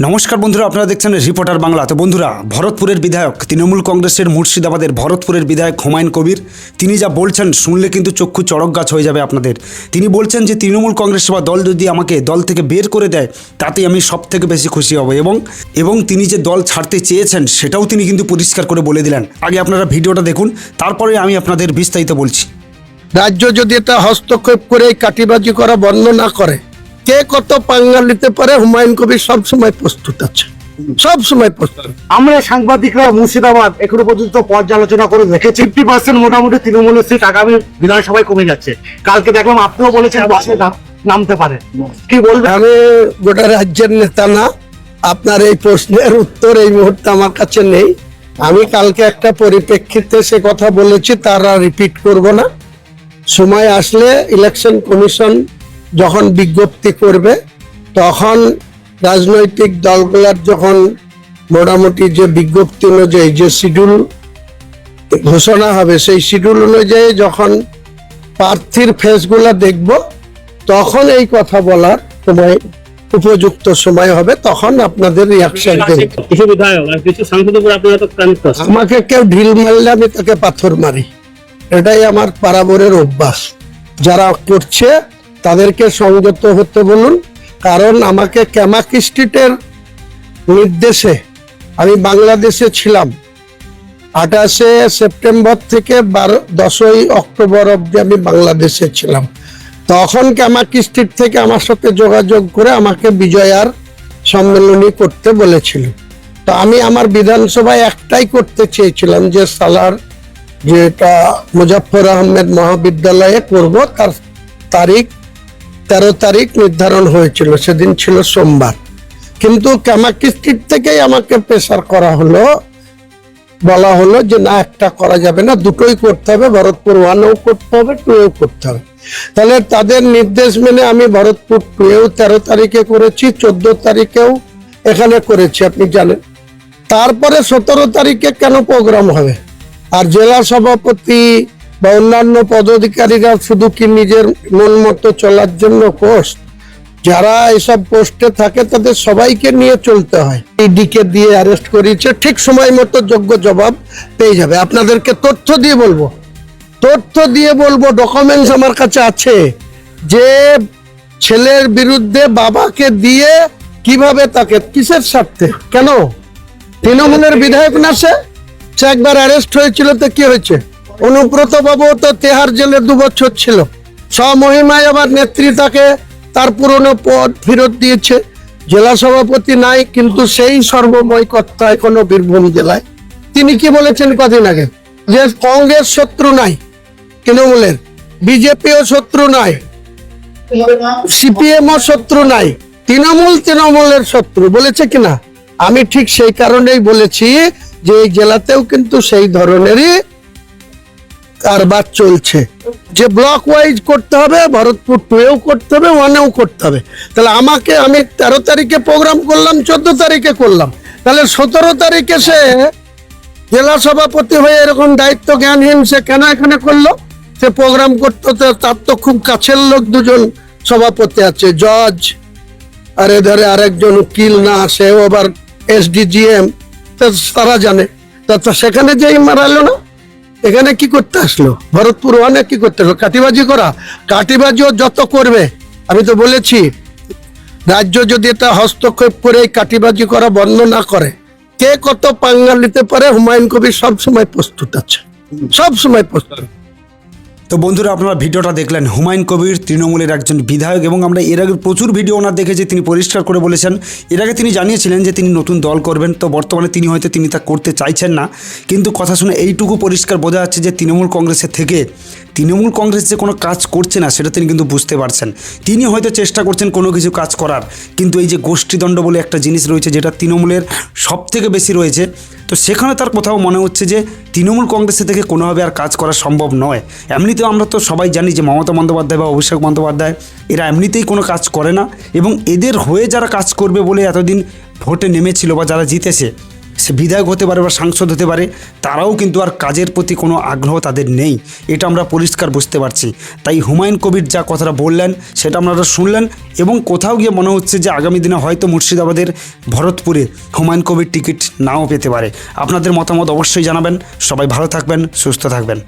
নমস্কার বন্ধুরা, আপনারা দেখছেন রিপোর্টার বাংলা। তো বন্ধুরা, ভরতপুরের বিধায়ক, তৃণমূল কংগ্রেসের মুর্শিদাবাদের ভরতপুরের বিধায়ক হুমায়ুন কবির, তিনি যা বলছেন শুনলে কিন্তু চক্ষু চড়ক গাছ হয়ে যাবে আপনাদের। তিনি বলছেন যে তৃণমূল কংগ্রেস বা দল যদি আমাকে দল থেকে বের করে দেয় তাতে আমি সব থেকে বেশি খুশি হব, এবং তিনি যে দল ছাড়তে চেয়েছেন সেটাও তিনি কিন্তু পরিষ্কার করে বলে দিলেন। আগে আপনারা ভিডিওটা দেখুন, তারপরে আমি আপনাদের বিস্তারিত বলছি। রাজ্য যদি এটা হস্তক্ষেপ করে কাটিবাজি করা বন্ধ না করে, কে কত পাঙ্গা নিতে পারে হুমায়ুন কবির সবসময় প্রস্তুত আছে, সবসময় প্রস্তুত। আমরা সাংবাদিকরা মুর্শিদাবাদ এখনো পর্যন্ত পর্যালোচনা করে দেখেছি 50% মোটামুটি তৃণমূলের সিট আগামী বিধানসভায় কমে যাচ্ছে। কালকে দেখলাম আপনিও বলেছেন বাসে নামতে পারে, কি বলবেন? আমি গোটা রাজ্যের নেতা না, আপনার এই প্রশ্নের উত্তর এই মুহূর্তে আমার কাছে নেই। আমি কালকে একটা পরিপ্রেক্ষিতে সে কথা বলেছি, তারা রিপিট করব না। সময় আসলে ইলেকশন কমিশন যখন বিজ্ঞপ্তি করবে, তখন রাজনৈতিক দলগুলোর যখন মোটামুটি যে বিজ্ঞপ্তি অনুযায়ী যে শিডিউল ঘোষণা হবে, সেই শিডিউল অনুযায়ী যখন প্রার্থীর ফেসগুলা দেখব, তখন এই কথা বলার সময় উপযুক্ত সময় হবে, তখন আপনাদের রিয়াকশন দেব। কিছু বিধায়ক আর কিছু সাংসদের উপর আপনারা তো কানেক্ট আছেন। আমাকে কেউ ঢিল মারলে আমি তাকে পাথর মারি, এটাই আমার পারাবরের অভ্যাস। যারা করছে তাদেরকে সংযত হতে বলুন, কারণ আমাকে ক্যামাক স্ট্রিটের নির্দেশে আমি বাংলাদেশে ছিলাম। 28শে সেপ্টেম্বর থেকে 10ই অক্টোবর অব্দি আমি বাংলাদেশে ছিলাম। তখন ক্যামাক স্ট্রিট থেকে আমার সাথে যোগাযোগ করে আমাকে বিজয়ার সম্মেলনী করতে বলেছিল। তো আমি আমার বিধানসভায় একটাই করতে চেয়েছিলাম, যে সালার যেটা মুজাফফর আহমেদ মহাবিদ্যালয়ে করব, তার তারিখ 13 তারিখ নির্ধারণ হয়েছিল, সেদিন ছিল সোমবার। কিন্তু ক্যামাক স্ট্রিট থেকেই আমাকে প্রেসার করা হলো, বলা হলো যে না, একটা করা যাবে না, দুটোই করতে হবে, ভরতপুর 1-ও করতে হবে, 2-ও করতে হবে। তাহলে তাদের নির্দেশ মেনে আমি ভরতপুর 2-এও 13 তারিখে করেছি, 14 তারিখেও এখানে করেছি, আপনি জানেন। তারপরে 17 তারিখে কেন প্রোগ্রাম হবে? আর জেলা সভাপতি বা অন্যান্য পদাধিকারীরা শুধু কি নিজের মন মতো চলার জন্য পোস্ট? যারা এসব পোস্টে থাকে তাদের সবাইকে নিয়ে চলতে হয়। ইডিকে দিয়ে অ্যারেস্ট করিয়েছে, ঠিক সময় মতো যোগ্য জবাব পেয়ে যাবে। আপনাদেরকে তথ্য দিয়ে বলবো, ডকুমেন্টস আমার কাছে আছে, যে ছেলের বিরুদ্ধে বাবাকে দিয়ে কিভাবে, তাকে কিসের স্বার্থে, কেন? তৃণমূলের বিধায়ক না সে একবার অ্যারেস্ট হয়েছিল, তো কি হয়েছে? অনুব্রত বাবু তো তেহার জেলে 2 বছর ছিল, স্বমহিমায় আবার নেত্রী তাকে তার পুরনো পদ ফেরত দিয়েছে। জেলা সভাপতি নাই, কিন্তু সেই সর্বময় কর্তা এখনো বীরভূম জেলায়। তিনি কি বলেছেন কদিন আগে, যে কংগ্রেস শত্রু নাই তৃণমূলের, বিজেপিও শত্রু নাই, সিপিএমও শত্রু নাই, তৃণমূলের শত্রু বলেছে কিনা? আমি ঠিক সেই কারণেই বলেছি যে এই জেলাতেও কিন্তু সেই ধরনেরই কারবার চলছে, যে ব্লক ওয়াইজ করতে হবে, ভরতপুর 2-এও করতে হবে, 1-এও করতে হবে। তাহলে আমি 13 তারিখে প্রোগ্রাম করলাম, 14 তারিখে করলাম, তাহলে 17 তারিখে সে জেলা সভাপতি হয়ে এরকম দায়িত্ব জ্ঞানহীন সে কেন এখানে করলো? সে প্রোগ্রাম করতে, তার তো খুব কাছের লোক 2জন সভাপতি আছে, জজ, আর এধারে আরেকজন উকিল, না সেও আবার SDGM, তারা জানে। তা সেখানে যেই মারালো না, এখানে কি করতে আসলো? ভরতপুর 1-এ কি করতে আসলো? কাটিবাজি করা। কাটিবাজিও যত করবে, আমি তো বলেছি, রাজ্য যদি এটা হস্তক্ষেপ করে কাটিবাজি করা বন্ধ না করে, কে কত পাঙ্গা নিতে পারে হুমায়ুন কবির সবসময় প্রস্তুত আছে, সবসময় প্রস্তুত। তো বন্ধুরা, আপনারা ভিডিওটা দেখলেন। হুমায়ুন কবির তৃণমূলের একজন বিধায়ক, এবং আমরা এর আগে প্রচুর ভিডিও ওনার দেখেছি, তিনি পরিষ্কার করে বলেছেন। এর আগে তিনি জানিয়েছিলেন যে তিনি নতুন দল করবেন, তো বর্তমানে তিনি তা করতে চাইছেন না। কিন্তু কথা শুনে এইটুকু পরিষ্কার বোঝা যাচ্ছে যে তৃণমূল কংগ্রেসের থেকে তৃণমূল কংগ্রেস যে কোনো কাজ করছে না, সেটা তিনি কিন্তু বুঝতে পারছেন। তিনি হয়তো চেষ্টা করছেন কোনো কিছু কাজ করার, কিন্তু এই যে গোষ্ঠীদ্বন্দ্ব বলে একটা জিনিস রয়েছে, যেটা তৃণমূলের সব থেকে বেশি রয়েছে, তো সেখানে তার কোথাও মনে হচ্ছে যে তৃণমূল কংগ্রেসের থেকে কোনোভাবে আর কাজ করা সম্ভব নয়। এমনিতেও আমরা তো সবাই জানি যে মমতা বন্দ্যোপাধ্যায় বা অভিষেক বন্দ্যোপাধ্যায় এরা এমনিতেই কোনো কাজ করে না, এবং এদের হয়ে যারা কাজ করবে বলে এতদিন ভোটে নেমেছিল বা যারা জিতেছে, সে বিধায়ক হতে পারে বা সাংসদ হতে পারে, তারাও কিন্তু আর কাজের প্রতি কোনো আগ্রহ তাদের নেই, এটা আমরা পরিষ্কার বুঝতে পারছি। তাই হুমায়ুন কবির যা কথাটা বললেন সেটা আপনারা শুনলেন, এবং কোথাও গিয়ে মনে হচ্ছে যে আগামী দিনে হয়তো মুর্শিদাবাদের ভরতপুরে হুমায়ুন কবির টিকিট নাও পেতে পারে। আপনাদের মতামত অবশ্যই জানাবেন। সবাই ভালো থাকবেন, সুস্থ থাকবেন।